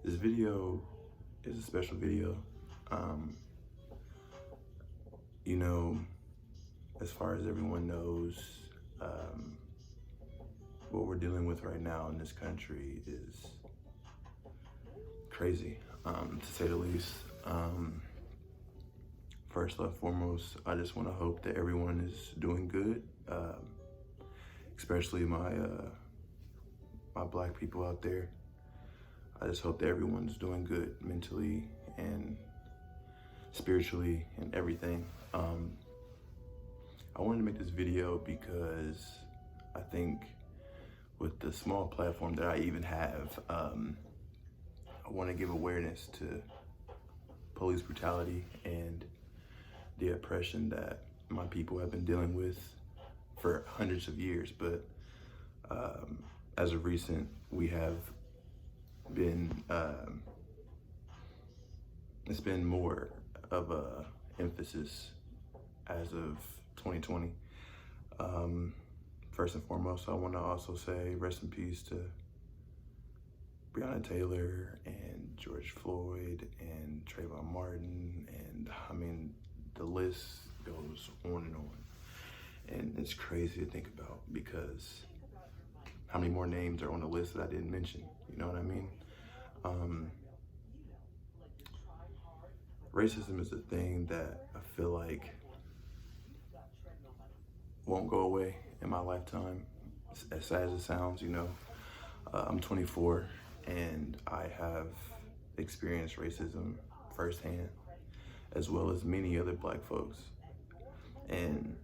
This video is a special video. Um, you know, as far as everyone knows, um, what we're dealing with right now in this country is crazy, to say the least. First and foremost, I just want to hope that everyone is doing good, especially my black people out there. I just hope that everyone's doing good mentally and spiritually and everything. I wanted to make this video because I think with the small platform that I even have, I want to give awareness to police brutality and the oppression that my people have been dealing with for hundreds of years. But as of recent, we have been, it's been more of a emphasis as of 2020. First and foremost, I want to also say rest in peace to Breonna Taylor and George Floyd and Trayvon Martin, and I mean, the list goes on and on. And it's crazy to think about because how many more names are on the list that I didn't mention, you know what I mean? Racism is a thing that I feel like won't go away in my lifetime, as sad as it sounds, you know. I'm 24 and I have experienced racism firsthand, as well as many other black folks. And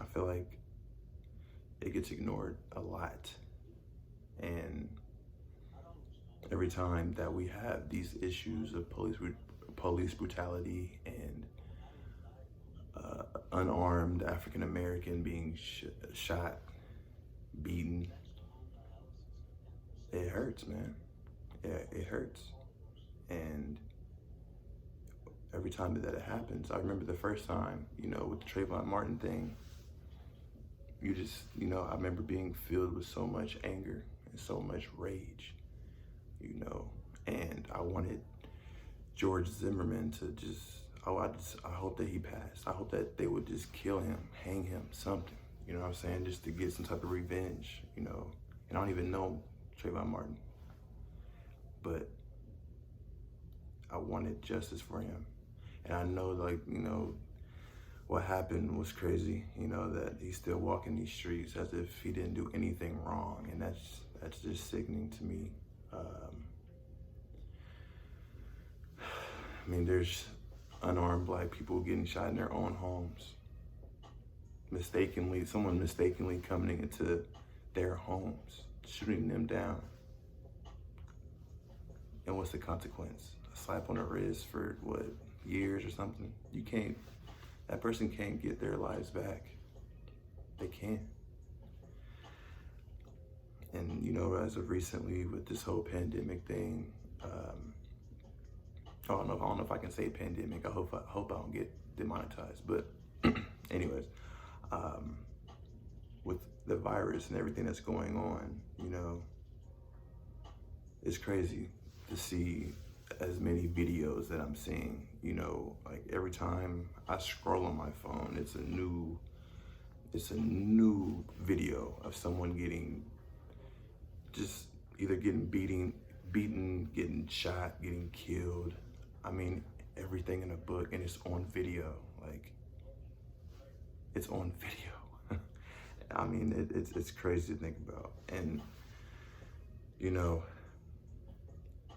I feel like it gets ignored a lot. And every time that we have these issues of police brutality and unarmed African American being shot, beaten, it hurts, man. Yeah, it hurts. And every time that it happens, I remember the first time, you know, with the Trayvon Martin thing, you just, you know, I remember being filled with so much anger and so much rage, you know, and I wanted George Zimmerman to just, I hope that he passed. I hope that they would just kill him, hang him, something, you know what I'm saying? Just to get some type of revenge, you know, and I don't even know Trayvon Martin, but I wanted justice for him. And I know, like, you know, what happened was crazy, you know, that he's still walking these streets as if he didn't do anything wrong. And that's just sickening to me. I mean, there's unarmed black people getting shot in their own homes. Someone mistakenly coming into their homes, shooting them down. And what's the consequence? A slap on the wrist for what, years or something? That person can't get their lives back. They can't. And you know, as of recently with this whole pandemic thing, I don't know if I can say pandemic. I hope I don't get demonetized. But anyways, with the virus and everything that's going on, you know, it's crazy to see as many videos that I'm seeing, you know, like every time I scroll on my phone, it's a new video of someone either getting beaten, getting shot, getting killed. I mean, everything in a book, and it's on video. Like, it's on video. I mean, it's crazy to think about. And, you know,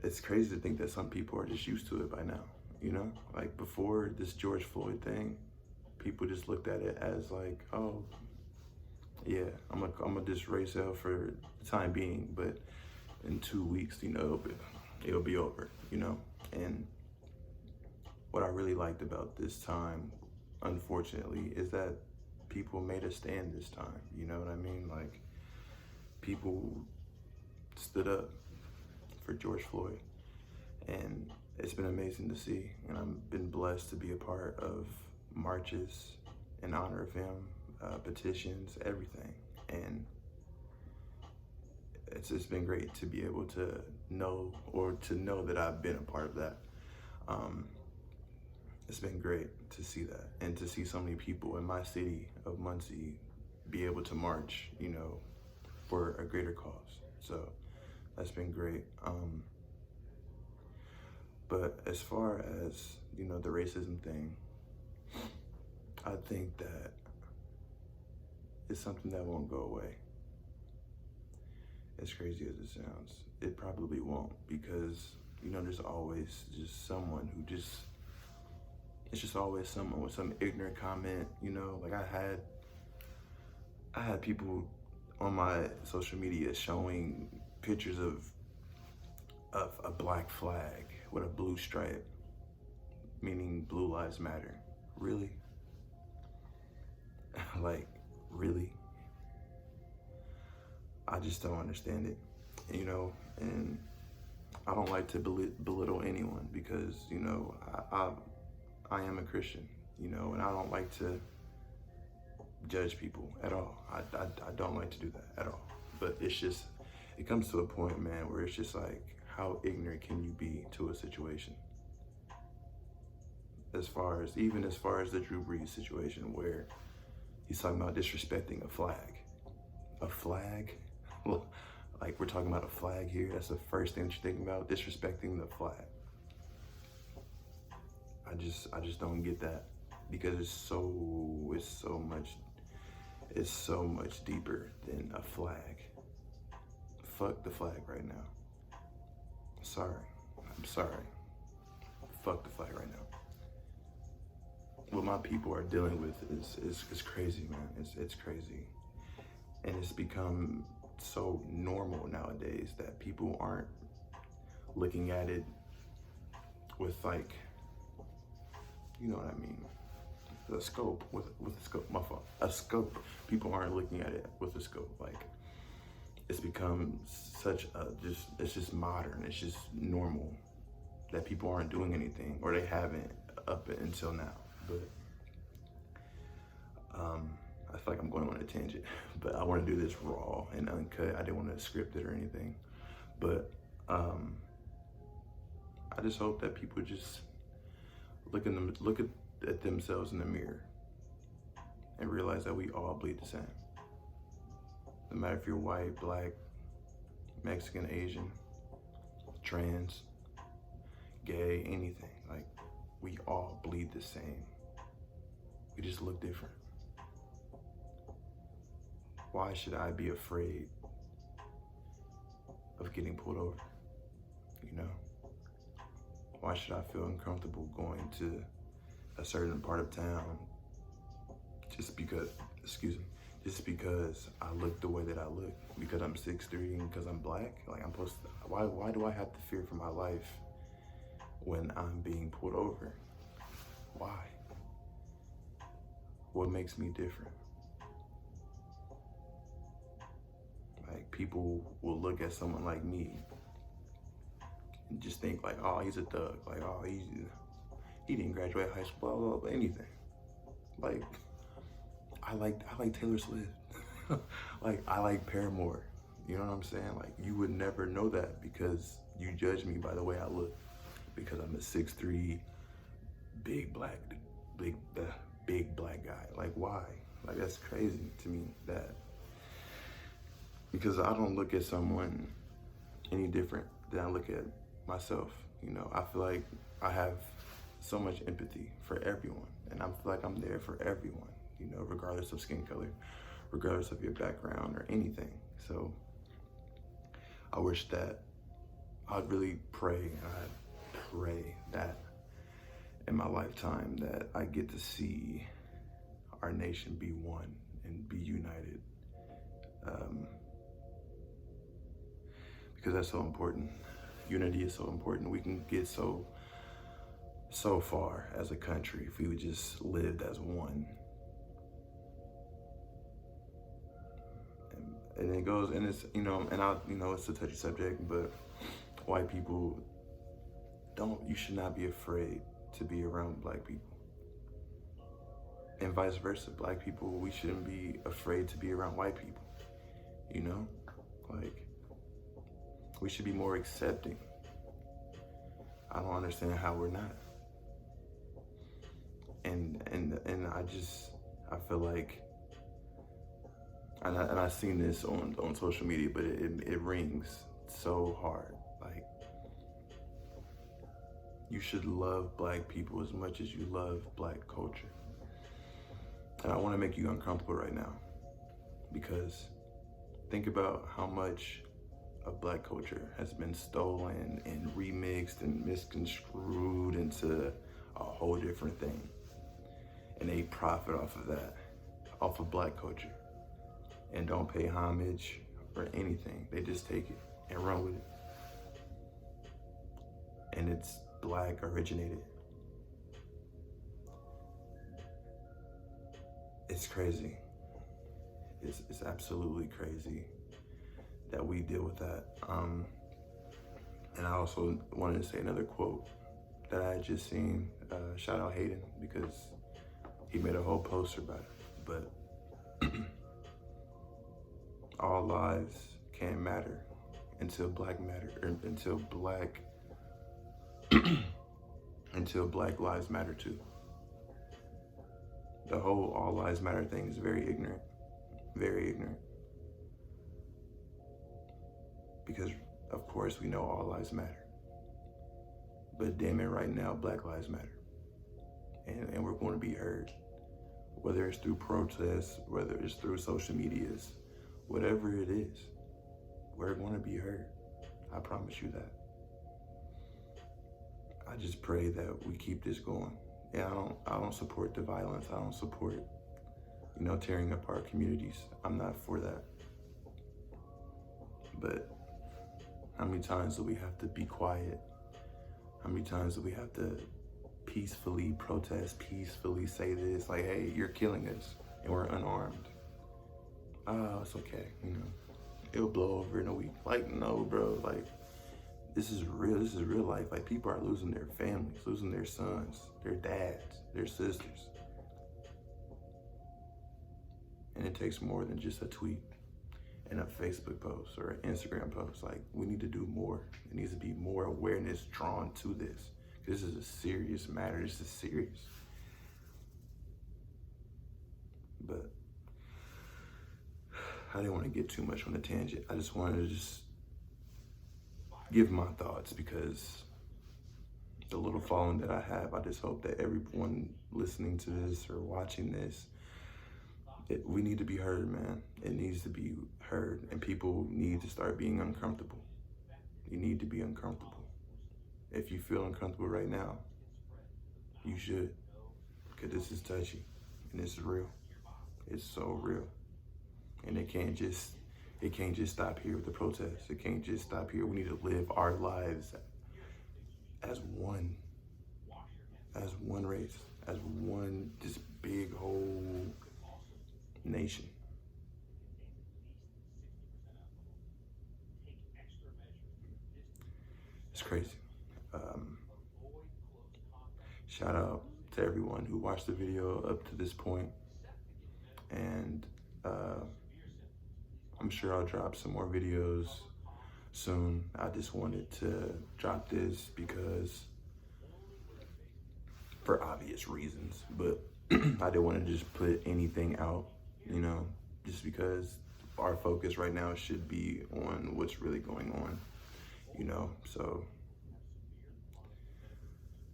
it's crazy to think that some people are just used to it by now, you know? Like, before this George Floyd thing, people just looked at it as like, oh, yeah, I'm gonna just race out for the time being, but in 2 weeks, you know, it'll be over, you know? And what I really liked about this time, unfortunately, is that people made a stand this time, you know what I mean? Like, people stood up for George Floyd, and it's been amazing to see, and I've been blessed to be a part of marches in honor of him, petitions, everything. And it's been great to be able to know, or to know that I've been a part of that. It's been great to see that, and to see so many people in my city of Muncie be able to march, you know, for a greater cause. So that's been great. But as far as, you know, the racism thing, I think that it's something that won't go away. As crazy as it sounds, it probably won't, because, you know, there's always just someone who just, it's just always someone with some ignorant comment, you know. Like I had people on my social media showing pictures of a black flag with a blue stripe, meaning Blue Lives Matter. Really? Like, really? I just don't understand it, you know. And I don't like to belittle anyone, because, you know, I am a Christian, you know, and I don't like to judge people at all. I don't like to do that at all. But it's just, it comes to a point, man, where it's just like, how ignorant can you be to a situation? As far as the Drew Brees situation, where he's talking about disrespecting a flag. A flag? Like, we're talking about a flag here? That's the first thing that you're thinking about, disrespecting the flag. I just don't get that, because it's so much deeper than a flag. Fuck the flag right now. I'm sorry. Fuck the flag right now. What my people are dealing with is crazy, man. It's crazy. And it's become so normal nowadays that people aren't looking at it with, like, you know what I mean, the scope, with a scope, my fault, a scope. People aren't looking at it with a scope. Like, it's become such a, it's just modern, it's just normal that people aren't doing anything, or they haven't up until now. But I feel like I'm going on a tangent, but I want to do this raw and uncut. I didn't want to script it or anything, but I just hope that people just look at themselves in the mirror and realize that we all bleed the same. No matter if you're white, black, Mexican, Asian, trans, gay, anything. Like, we all bleed the same. We just look different. Why should I be afraid of getting pulled over? You know? Why should I feel uncomfortable going to a certain part of town just because I look the way that I look, because I'm 6'3" and because I'm black? Like, I'm supposed to, why do I have to fear for my life when I'm being pulled over? Why? What makes me different? Like, people will look at someone like me and just think like, oh, he's a thug. Like, oh, he didn't graduate high school, blah, blah, blah, anything. Like, I like Taylor Swift. Like, I like Paramore. You know what I'm saying? Like, you would never know that because you judge me by the way I look, because I'm a 6'3", big black guy. Like, why? Like, that's crazy to me, that, because I don't look at someone any different than I look at myself. You know, I feel like I have so much empathy for everyone, and I feel like I'm there for everyone, you know, regardless of skin color, regardless of your background or anything. So I wish that, I'd really pray that in my lifetime that I get to see our nation be one and be united, because that's so important. Unity is so important. We can get so far as a country if we would just lived as one. And it goes, and it's, you know, it's a touchy subject, but white people, you should not be afraid to be around black people. And vice versa, black people, we shouldn't be afraid to be around white people, you know? Like, We should be more accepting. I don't understand how we're not. And I feel like, and I've seen this on social media, but it rings so hard. Like, you should love Black people as much as you love Black culture. And I want to make you uncomfortable right now, because think about how much of Black culture has been stolen and remixed and misconstrued into a whole different thing. And they profit off of that, off of Black culture, and don't pay homage or anything. They just take it and run with it. And it's Black originated. It's crazy. It's absolutely crazy that we deal with that. And I also wanted to say another quote that I had just seen. Shout out Hayden, because he made a whole poster about it. But all lives can't matter until Black matter, or until Black lives matter too. The whole all lives matter thing is very ignorant, very ignorant. Because of course we know all lives matter, but damn it, right now Black lives matter, and we're going to be heard, whether it's through protests, whether it's through social medias, whatever it is, we're going to be heard. I promise you that. I just pray that we keep this going. Yeah, I don't support the violence. I don't support, tearing up our communities. I'm not for that. But how many times do we have to be quiet? How many times do we have to peacefully protest, peacefully say this, like, hey, you're killing us, and we're unarmed? Oh, it's okay, it'll blow over in a week. Like, no, bro, like, this is real life. Like, people are losing their families, losing their sons, their dads, their sisters. And it takes more than just a tweet and a Facebook post or an Instagram post. Like, we need to do more. There needs to be more awareness drawn to this. This is a serious matter. This is serious. But I didn't want to get too much on a tangent. I just wanted to give my thoughts, because the little following that I have, I just hope that everyone listening to this or watching this, we need to be heard, man. It needs to be heard, and people need to start being uncomfortable. You need to be uncomfortable. If you feel uncomfortable right now, you should, because this is touchy, and it's real. It's so real, and it can't just stop here with the protests. It can't just stop here. We need to live our lives as one race, as one, this big whole nation. It's crazy. Shout out to everyone who watched the video up to this point, and I'm sure I'll drop some more videos soon. I just wanted to drop this because, for obvious reasons, but I didn't want to just put anything out, just because our focus right now should be on what's really going on, so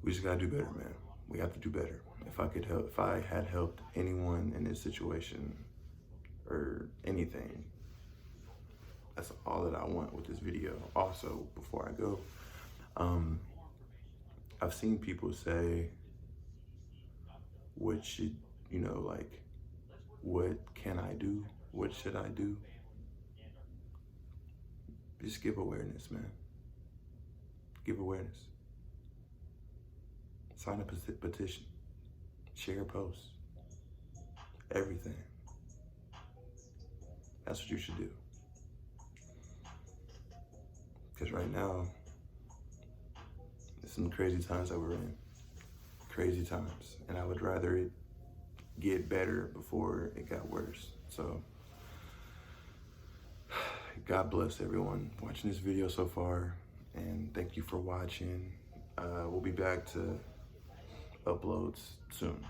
we just gotta do better, man. We have to do better. If I had helped anyone in this situation or anything, that's all that I want with this video. Also, before I go, I've seen people say, what should, what can I do? What should I do? Just give awareness, man. Give awareness. Sign a petition. Share a post. Everything. That's what you should do. Because right now, it's some crazy times that we're in. Crazy times. And I would rather it get better before it got worse. So, God bless everyone watching this video so far, and thank you for watching. We'll be back to uploads soon,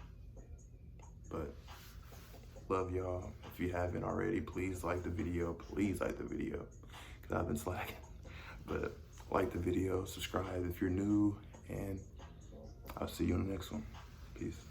but love y'all. If you haven't already, please like the video. Please like the video, because I've been slacking. But like the video, subscribe if you're new, and I'll see you on the next one. Peace.